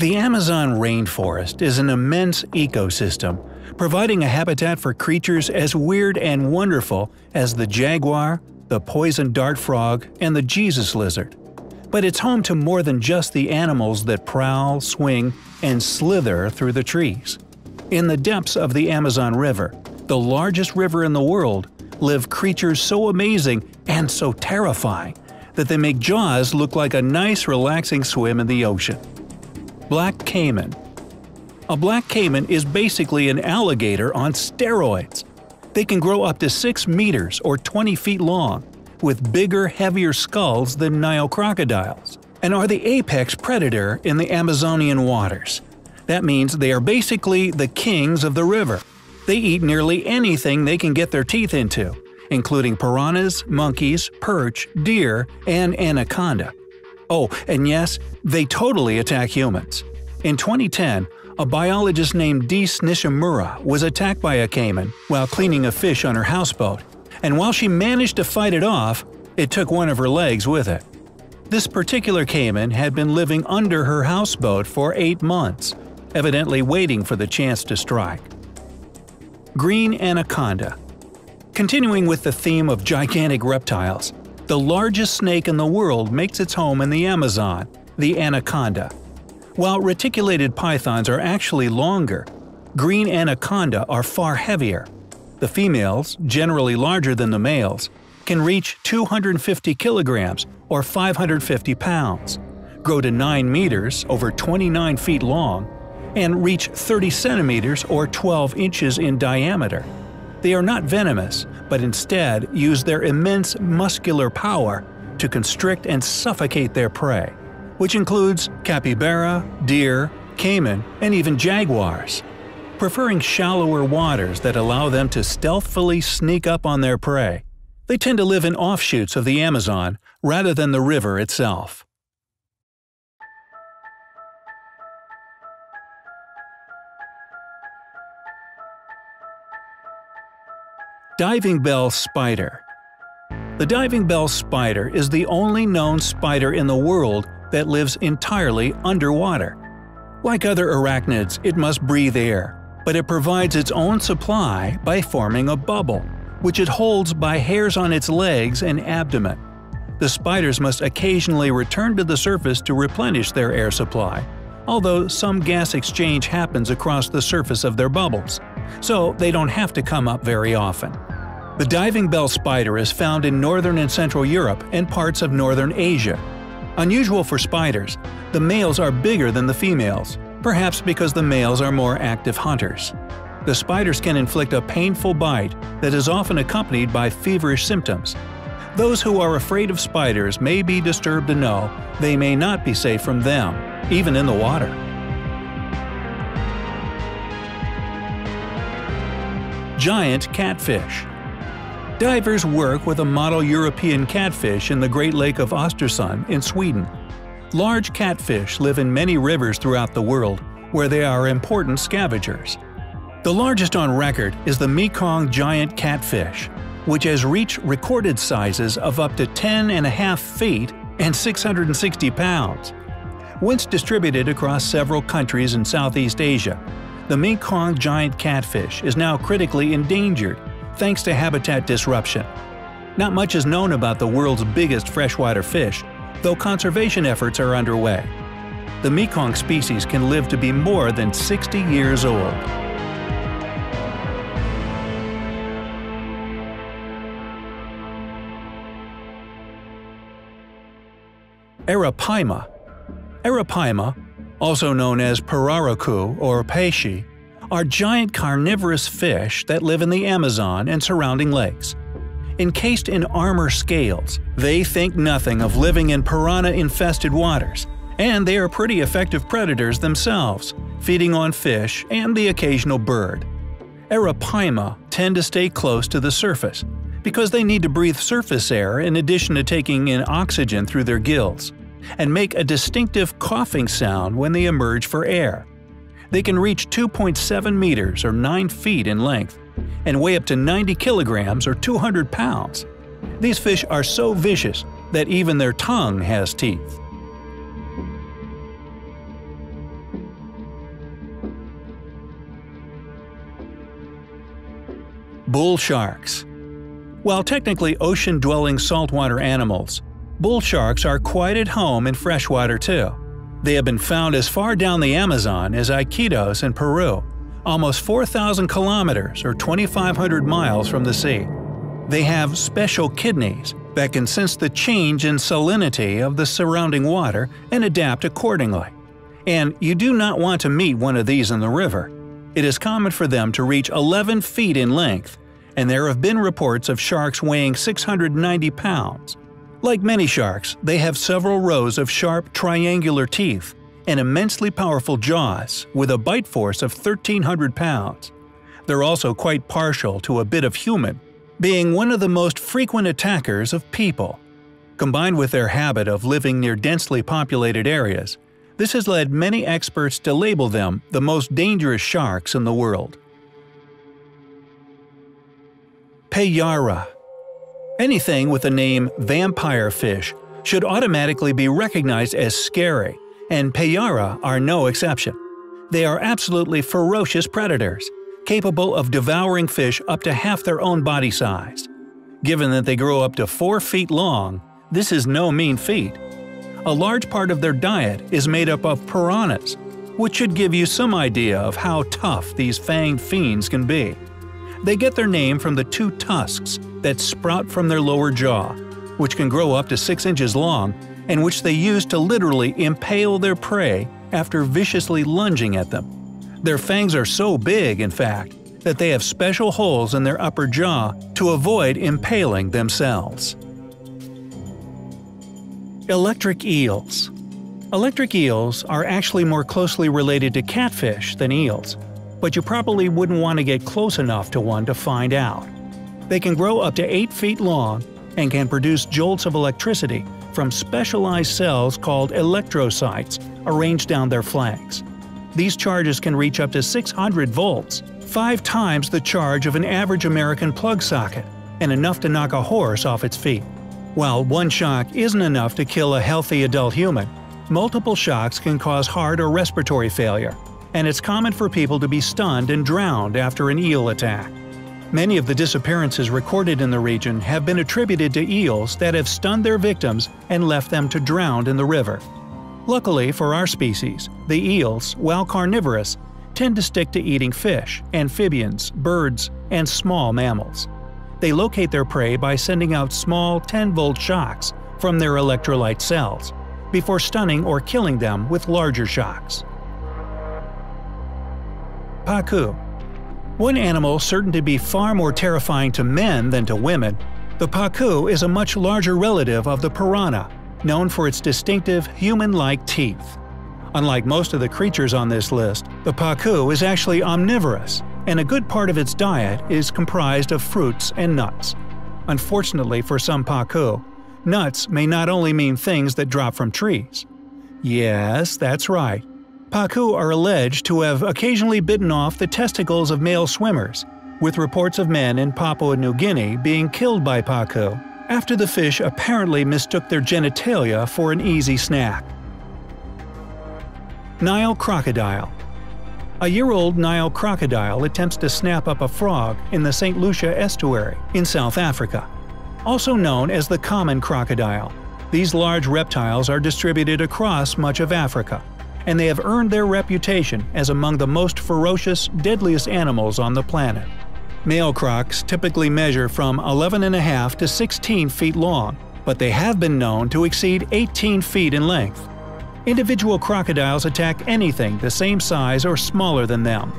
The Amazon rainforest is an immense ecosystem, providing a habitat for creatures as weird and wonderful as the jaguar, the poison dart frog, and the Jesus lizard. But it's home to more than just the animals that prowl, swing, and slither through the trees. In the depths of the Amazon River, the largest river in the world, live creatures so amazing and so terrifying that they make Jaws look like a nice relaxing swim in the ocean. Black caiman. A black caiman is basically an alligator on steroids. They can grow up to 6 meters or 20 feet long, with bigger, heavier skulls than Nile crocodiles, and are the apex predator in the Amazonian waters. That means they are basically the kings of the river. They eat nearly anything they can get their teeth into, including piranhas, monkeys, perch, deer, and anaconda. Oh, and yes, they totally attack humans. In 2010, a biologist named Dees Nishimura was attacked by a caiman while cleaning a fish on her houseboat, and while she managed to fight it off, it took one of her legs with it. This particular caiman had been living under her houseboat for 8 months, evidently waiting for the chance to strike. Green anaconda. Continuing with the theme of gigantic reptiles, the largest snake in the world makes its home in the Amazon, the anaconda. While reticulated pythons are actually longer, green anaconda are far heavier. The females, generally larger than the males, can reach 250 kilograms or 550 pounds, grow to 9 meters over 29 feet long, and reach 30 centimeters or 12 inches in diameter. They are not venomous, but instead use their immense muscular power to constrict and suffocate their prey, which includes capybara, deer, caiman, and even jaguars. Preferring shallower waters that allow them to stealthily sneak up on their prey, they tend to live in offshoots of the Amazon rather than the river itself. Diving bell spider. The diving bell spider is the only known spider in the world that lives entirely underwater. Like other arachnids, it must breathe air, but it provides its own supply by forming a bubble, which it holds by hairs on its legs and abdomen. The spiders must occasionally return to the surface to replenish their air supply, although some gas exchange happens across the surface of their bubbles, so they don't have to come up very often. The diving bell spider is found in northern and central Europe and parts of northern Asia. Unusual for spiders, the males are bigger than the females, perhaps because the males are more active hunters. The spiders can inflict a painful bite that is often accompanied by feverish symptoms. Those who are afraid of spiders may be disturbed to know they may not be safe from them, even in the water. Giant catfish. Divers work with a model European catfish in the Great Lake of Östersund in Sweden. Large catfish live in many rivers throughout the world, where they are important scavengers. The largest on record is the Mekong giant catfish, which has reached recorded sizes of up to 10.5 feet and 660 pounds. Once distributed across several countries in Southeast Asia, the Mekong giant catfish is now critically endangered thanks to habitat disruption. Not much is known about the world's biggest freshwater fish, though conservation efforts are underway. The Mekong species can live to be more than 60 years old. Arapaima. Arapaima, also known as pararaku or peixe, are giant carnivorous fish that live in the Amazon and surrounding lakes. Encased in armor scales, they think nothing of living in piranha-infested waters, and they are pretty effective predators themselves, feeding on fish and the occasional bird. Arapaima tend to stay close to the surface, because they need to breathe surface air in addition to taking in oxygen through their gills, and make a distinctive coughing sound when they emerge for air. They can reach 2.7 meters or 9 feet in length, and weigh up to 90 kilograms or 200 pounds. These fish are so vicious that even their tongue has teeth. Bull sharks. While technically ocean-dwelling saltwater animals, bull sharks are quite at home in freshwater too. They have been found as far down the Amazon as Iquitos in Peru, almost 4,000 kilometers or 2,500 miles from the sea. They have special kidneys that can sense the change in salinity of the surrounding water and adapt accordingly. And you do not want to meet one of these in the river. It is common for them to reach 11 feet in length, and there have been reports of sharks weighing 690 pounds. Like many sharks, they have several rows of sharp triangular teeth and immensely powerful jaws with a bite force of 1,300 pounds. They're also quite partial to a bit of human, being one of the most frequent attackers of people. Combined with their habit of living near densely populated areas, this has led many experts to label them the most dangerous sharks in the world. Payara. Anything with the name vampire fish should automatically be recognized as scary, and Payara are no exception. They are absolutely ferocious predators, capable of devouring fish up to half their own body size. Given that they grow up to 4 feet long, this is no mean feat. A large part of their diet is made up of piranhas, which should give you some idea of how tough these fanged fiends can be. They get their name from the 2 tusks that sprout from their lower jaw, which can grow up to 6 inches long and which they use to literally impale their prey after viciously lunging at them. Their fangs are so big, in fact, that they have special holes in their upper jaw to avoid impaling themselves. Electric eels. Electric eels are actually more closely related to catfish than eels, but you probably wouldn't want to get close enough to one to find out. They can grow up to 8 feet long and can produce jolts of electricity from specialized cells called electrocytes arranged down their flanks. These charges can reach up to 600 volts, 5 times the charge of an average American plug socket, and enough to knock a horse off its feet. While one shock isn't enough to kill a healthy adult human, multiple shocks can cause heart or respiratory failure, and it's common for people to be stunned and drowned after an eel attack. Many of the disappearances recorded in the region have been attributed to eels that have stunned their victims and left them to drown in the river. Luckily for our species, the eels, while carnivorous, tend to stick to eating fish, amphibians, birds, and small mammals. They locate their prey by sending out small 10-volt shocks from their electrolyte cells, before stunning or killing them with larger shocks. Pacu. One animal certain to be far more terrifying to men than to women, the pacu is a much larger relative of the piranha, known for its distinctive human-like teeth. Unlike most of the creatures on this list, the pacu is actually omnivorous, and a good part of its diet is comprised of fruits and nuts. Unfortunately for some pacu, nuts may not only mean things that drop from trees. Yes, that's right. Pacu are alleged to have occasionally bitten off the testicles of male swimmers, with reports of men in Papua New Guinea being killed by pacu after the fish apparently mistook their genitalia for an easy snack. Nile crocodile. A year-old Nile crocodile attempts to snap up a frog in the St. Lucia estuary in South Africa. Also known as the common crocodile, these large reptiles are distributed across much of Africa, and they have earned their reputation as among the most ferocious, deadliest animals on the planet. Male crocs typically measure from 11.5 to 16 feet long, but they have been known to exceed 18 feet in length. Individual crocodiles attack anything the same size or smaller than them.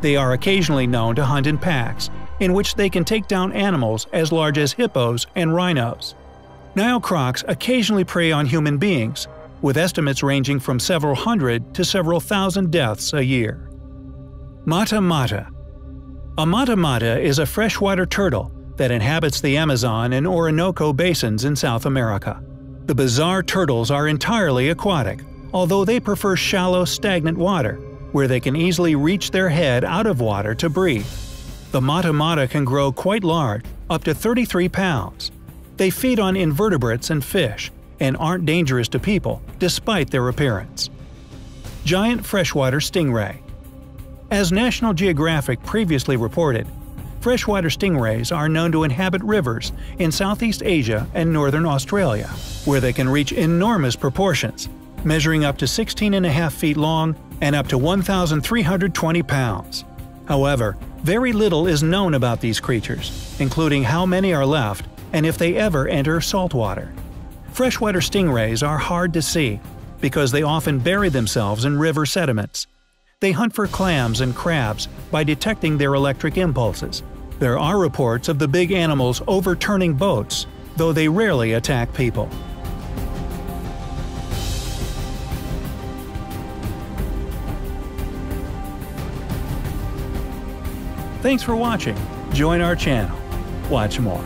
They are occasionally known to hunt in packs, in which they can take down animals as large as hippos and rhinos. Nile crocs occasionally prey on human beings, with estimates ranging from several hundred to several thousand deaths a year. Mata mata. A mata mata is a freshwater turtle that inhabits the Amazon and Orinoco basins in South America. The bizarre turtles are entirely aquatic, although they prefer shallow, stagnant water, where they can easily reach their head out of water to breathe. The mata mata can grow quite large, up to 33 pounds. They feed on invertebrates and fish, and aren't dangerous to people, despite their appearance. Giant freshwater stingray. As National Geographic previously reported, Freshwater stingrays are known to inhabit rivers in Southeast Asia and northern Australia, where they can reach enormous proportions, measuring up to 16.5 feet long and up to 1,320 pounds. However, very little is known about these creatures, including how many are left and if they ever enter saltwater. Freshwater stingrays are hard to see because they often bury themselves in river sediments. They hunt for clams and crabs by detecting their electric impulses. There are reports of the big animals overturning boats, though they rarely attack people. Thanks for watching. Join our channel. Watch more.